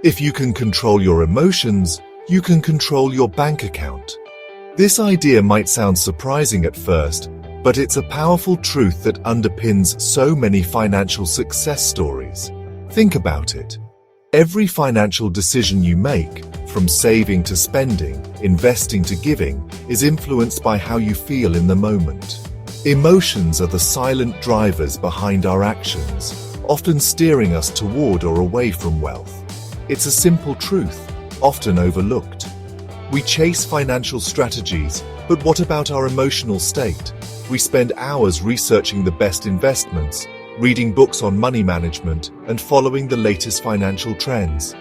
If you can control your emotions, you can control your bank account. This idea might sound surprising at first, but it's a powerful truth that underpins so many financial success stories. Think about it. Every financial decision you make, from saving to spending, investing to giving, is influenced by how you feel in the moment. Emotions are the silent drivers behind our actions, often steering us toward or away from wealth. It's a simple truth, often overlooked. We chase financial strategies, but what about our emotional state? We spend hours researching the best investments, reading books on money management, and following the latest financial trends.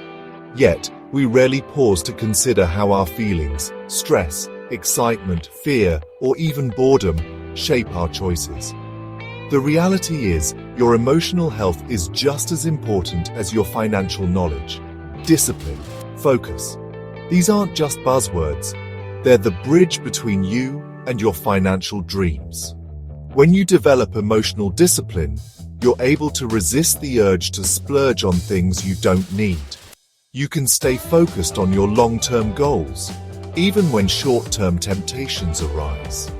Yet, we rarely pause to consider how our feelings, stress, excitement, fear, or even boredom shape our choices. The reality is, your emotional health is just as important as your financial knowledge. Discipline, focus. These aren't just buzzwords. They're the bridge between you and your financial dreams. When you develop emotional discipline, you're able to resist the urge to splurge on things you don't need. You can stay focused on your long-term goals, even when short-term temptations arise.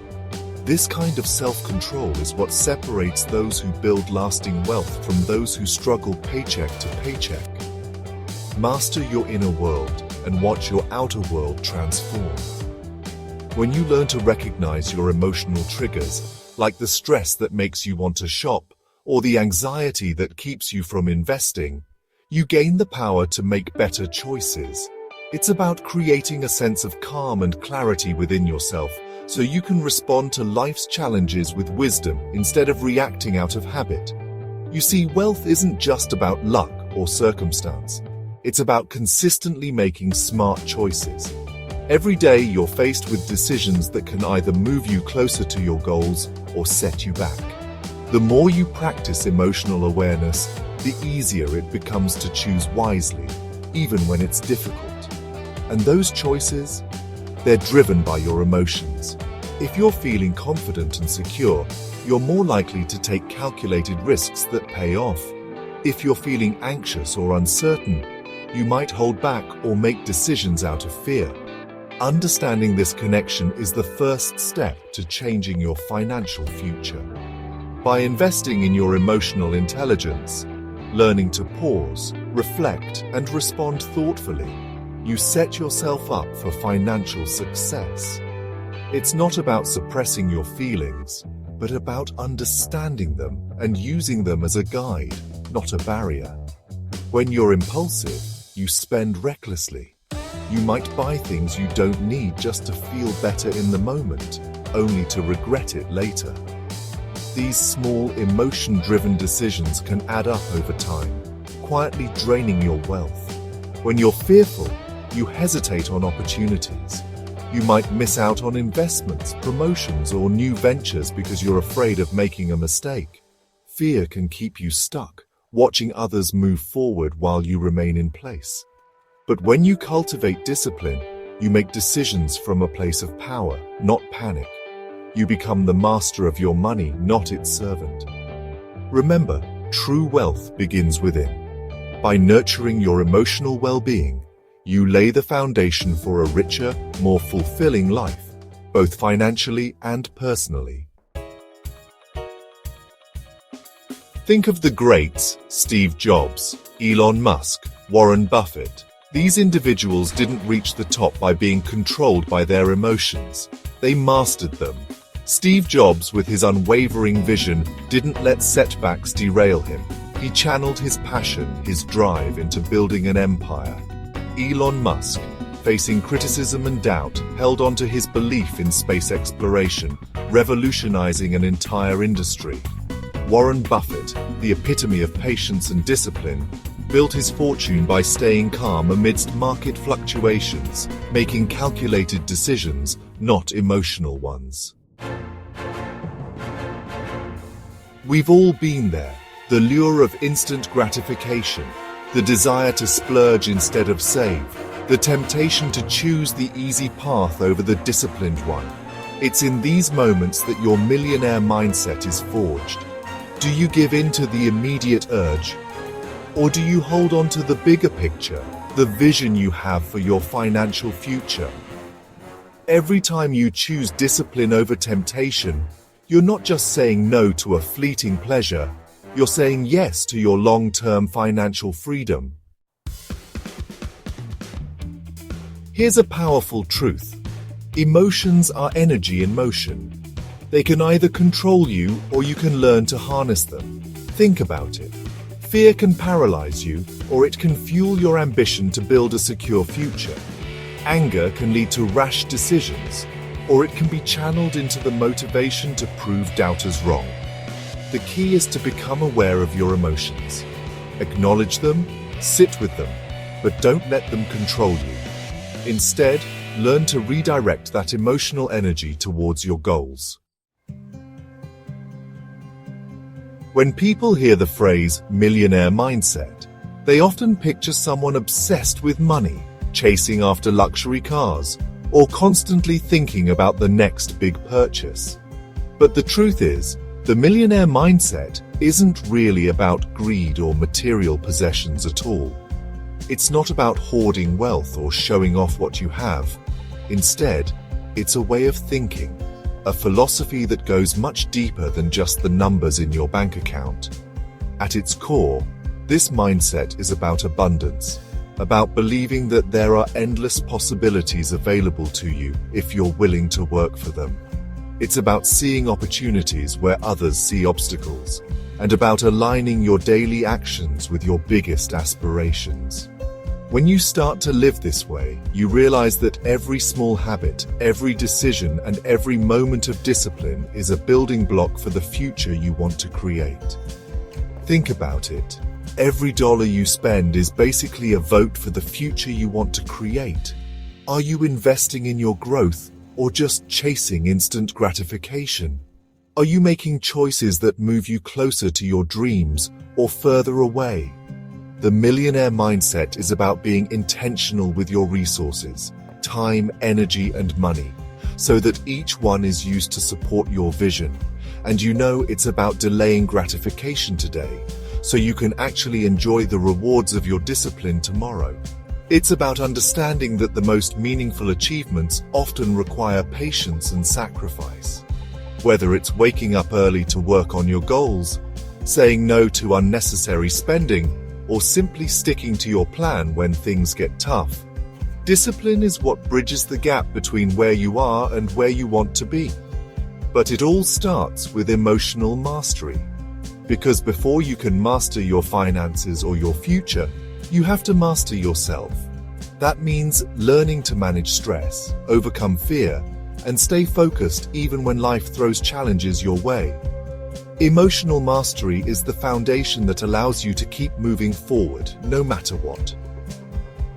This kind of self-control is what separates those who build lasting wealth from those who struggle paycheck to paycheck. Master your inner world and watch your outer world transform. When you learn to recognize your emotional triggers, like the stress that makes you want to shop, or the anxiety that keeps you from investing, you gain the power to make better choices. It's about creating a sense of calm and clarity within yourself, so you can respond to life's challenges with wisdom instead of reacting out of habit. You see, wealth isn't just about luck or circumstance. It's about consistently making smart choices. Every day you're faced with decisions that can either move you closer to your goals or set you back. The more you practice emotional awareness, the easier it becomes to choose wisely, even when it's difficult. And those choices, they're driven by your emotions. If you're feeling confident and secure, you're more likely to take calculated risks that pay off. If you're feeling anxious or uncertain, you might hold back or make decisions out of fear. Understanding this connection is the first step to changing your financial future. By investing in your emotional intelligence, learning to pause, reflect, and respond thoughtfully, you set yourself up for financial success. It's not about suppressing your feelings, but about understanding them and using them as a guide, not a barrier. When you're impulsive, you spend recklessly. You might buy things you don't need just to feel better in the moment, only to regret it later. These small, emotion-driven decisions can add up over time, quietly draining your wealth. When you're fearful, you hesitate on opportunities. You might miss out on investments, promotions, or new ventures because you're afraid of making a mistake. Fear can keep you stuck, watching others move forward while you remain in place. But when you cultivate discipline, you make decisions from a place of power, not panic. You become the master of your money, not its servant. Remember, true wealth begins within. By nurturing your emotional well-being, you lay the foundation for a richer, more fulfilling life, both financially and personally. Think of the greats: Steve Jobs, Elon Musk, Warren Buffett. These individuals didn't reach the top by being controlled by their emotions. They mastered them. Steve Jobs, with his unwavering vision, didn't let setbacks derail him. He channeled his passion, his drive, into building an empire. Elon Musk, facing criticism and doubt, held on to his belief in space exploration, revolutionizing an entire industry. Warren Buffett, the epitome of patience and discipline, built his fortune by staying calm amidst market fluctuations, making calculated decisions, not emotional ones. We've all been there. The lure of instant gratification, the desire to splurge instead of save, the temptation to choose the easy path over the disciplined one. It's in these moments that your millionaire mindset is forged. Do you give in to the immediate urge? Or do you hold on to the bigger picture, the vision you have for your financial future? Every time you choose discipline over temptation, you're not just saying no to a fleeting pleasure, you're saying yes to your long-term financial freedom. Here's a powerful truth. Emotions are energy in motion. They can either control you or you can learn to harness them. Think about it. Fear can paralyze you, or it can fuel your ambition to build a secure future. Anger can lead to rash decisions, or it can be channeled into the motivation to prove doubters wrong. The key is to become aware of your emotions. Acknowledge them, sit with them, but don't let them control you. Instead, learn to redirect that emotional energy towards your goals. When people hear the phrase millionaire mindset, they often picture someone obsessed with money, chasing after luxury cars, or constantly thinking about the next big purchase. But the truth is, the millionaire mindset isn't really about greed or material possessions at all. It's not about hoarding wealth or showing off what you have. Instead, it's a way of thinking, a philosophy that goes much deeper than just the numbers in your bank account. At its core, this mindset is about abundance, about believing that there are endless possibilities available to you if you're willing to work for them. It's about seeing opportunities where others see obstacles, and about aligning your daily actions with your biggest aspirations. When you start to live this way, you realize that every small habit, every decision, and every moment of discipline is a building block for the future you want to create. Think about it. Every dollar you spend is basically a vote for the future you want to create. Are you investing in your growth or just chasing instant gratification? Are you making choices that move you closer to your dreams or further away? The millionaire mindset is about being intentional with your resources, time, energy, and money, so that each one is used to support your vision. And you know it's about delaying gratification today, so you can actually enjoy the rewards of your discipline tomorrow. It's about understanding that the most meaningful achievements often require patience and sacrifice. Whether it's waking up early to work on your goals, saying no to unnecessary spending, or simply sticking to your plan when things get tough. Discipline is what bridges the gap between where you are and where you want to be. But it all starts with emotional mastery. Because before you can master your finances or your future, you have to master yourself. That means learning to manage stress, overcome fear, and stay focused even when life throws challenges your way. Emotional mastery is the foundation that allows you to keep moving forward, no matter what.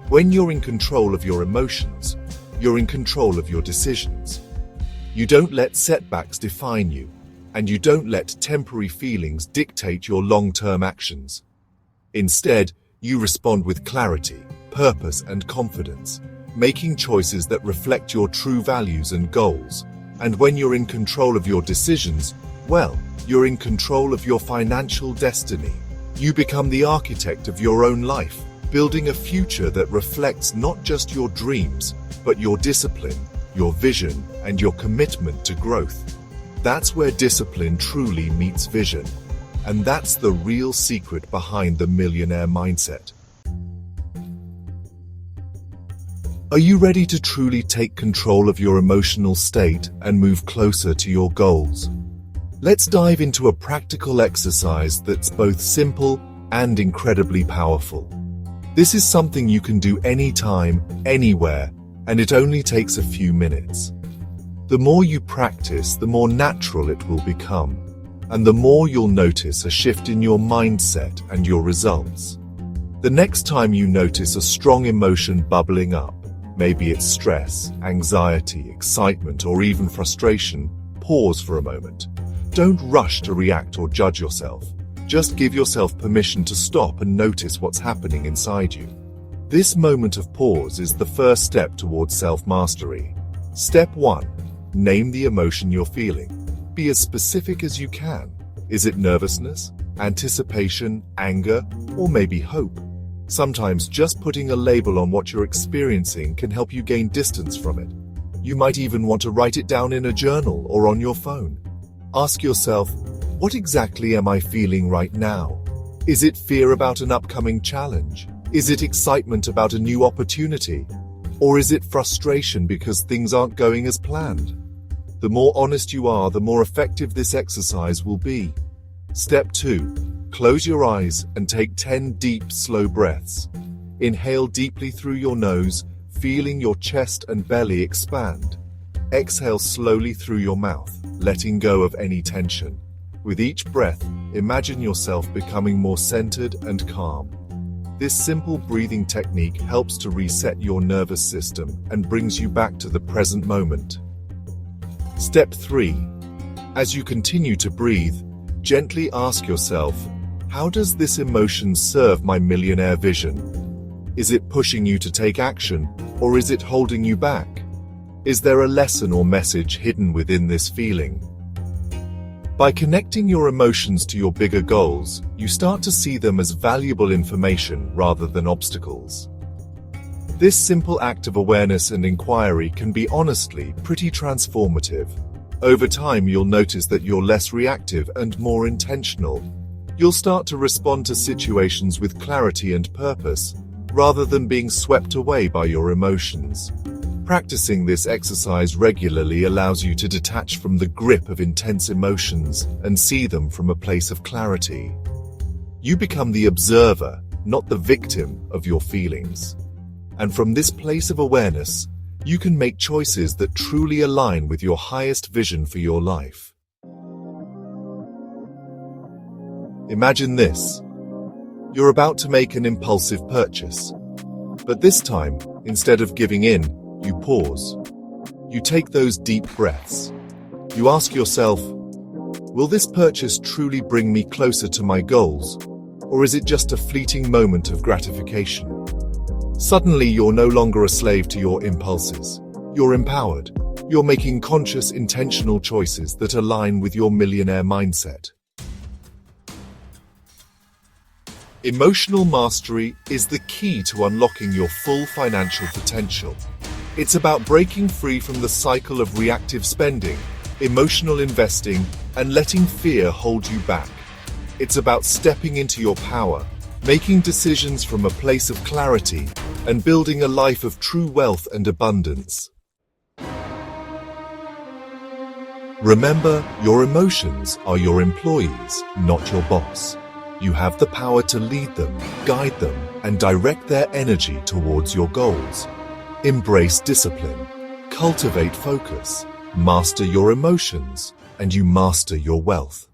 When you're in control of your emotions, you're in control of your decisions. You don't let setbacks define you, and you don't let temporary feelings dictate your long-term actions. Instead, you respond with clarity, purpose, and confidence, making choices that reflect your true values and goals. And when you're in control of your decisions, well, you're in control of your financial destiny. You become the architect of your own life, building a future that reflects not just your dreams, but your discipline, your vision, and your commitment to growth. That's where discipline truly meets vision. And that's the real secret behind the millionaire mindset. Are you ready to truly take control of your emotional state and move closer to your goals? Let's dive into a practical exercise that's both simple and incredibly powerful. This is something you can do anytime, anywhere, and it only takes a few minutes. The more you practice, the more natural it will become, and the more you'll notice a shift in your mindset and your results. The next time you notice a strong emotion bubbling up, maybe it's stress, anxiety, excitement, or even frustration, pause for a moment. Don't rush to react or judge yourself. Just give yourself permission to stop and notice what's happening inside you. This moment of pause is the first step towards self-mastery. Step 1. Name the emotion you're feeling. Be as specific as you can. Is it nervousness, anticipation, anger, or maybe hope. Sometimes just putting a label on what you're experiencing can help you gain distance from it. You might even want to write it down in a journal or on your phone. Ask yourself, what exactly am I feeling right now? Is it fear about an upcoming challenge? Is it excitement about a new opportunity? Or is it frustration because things aren't going as planned? The more honest you are, the more effective this exercise will be. Step 2. Close your eyes and take 10 deep, slow breaths. Inhale deeply through your nose, feeling your chest and belly expand. Exhale slowly through your mouth, letting go of any tension. With each breath, imagine yourself becoming more centered and calm. This simple breathing technique helps to reset your nervous system and brings you back to the present moment. Step 3. As you continue to breathe, gently ask yourself, how does this emotion serve my millionaire vision? Is it pushing you to take action, or is it holding you back? Is there a lesson or message hidden within this feeling? By connecting your emotions to your bigger goals, you start to see them as valuable information rather than obstacles. This simple act of awareness and inquiry can be honestly pretty transformative. Over time, you'll notice that you're less reactive and more intentional. You'll start to respond to situations with clarity and purpose, rather than being swept away by your emotions. Practicing this exercise regularly allows you to detach from the grip of intense emotions and see them from a place of clarity. You become the observer, not the victim of your feelings. And from this place of awareness, you can make choices that truly align with your highest vision for your life. Imagine this. You're about to make an impulsive purchase. But this time, instead of giving in, you pause. You take those deep breaths. You ask yourself, will this purchase truly bring me closer to my goals, or is it just a fleeting moment of gratification? Suddenly, you're no longer a slave to your impulses. You're empowered. You're making conscious, intentional choices that align with your millionaire mindset. Emotional mastery is the key to unlocking your full financial potential. It's about breaking free from the cycle of reactive spending, emotional investing, and letting fear hold you back. It's about stepping into your power, making decisions from a place of clarity, and building a life of true wealth and abundance. Remember, your emotions are your employees, not your boss. You have the power to lead them, guide them, and direct their energy towards your goals. Embrace discipline, cultivate focus, master your emotions, and you master your wealth.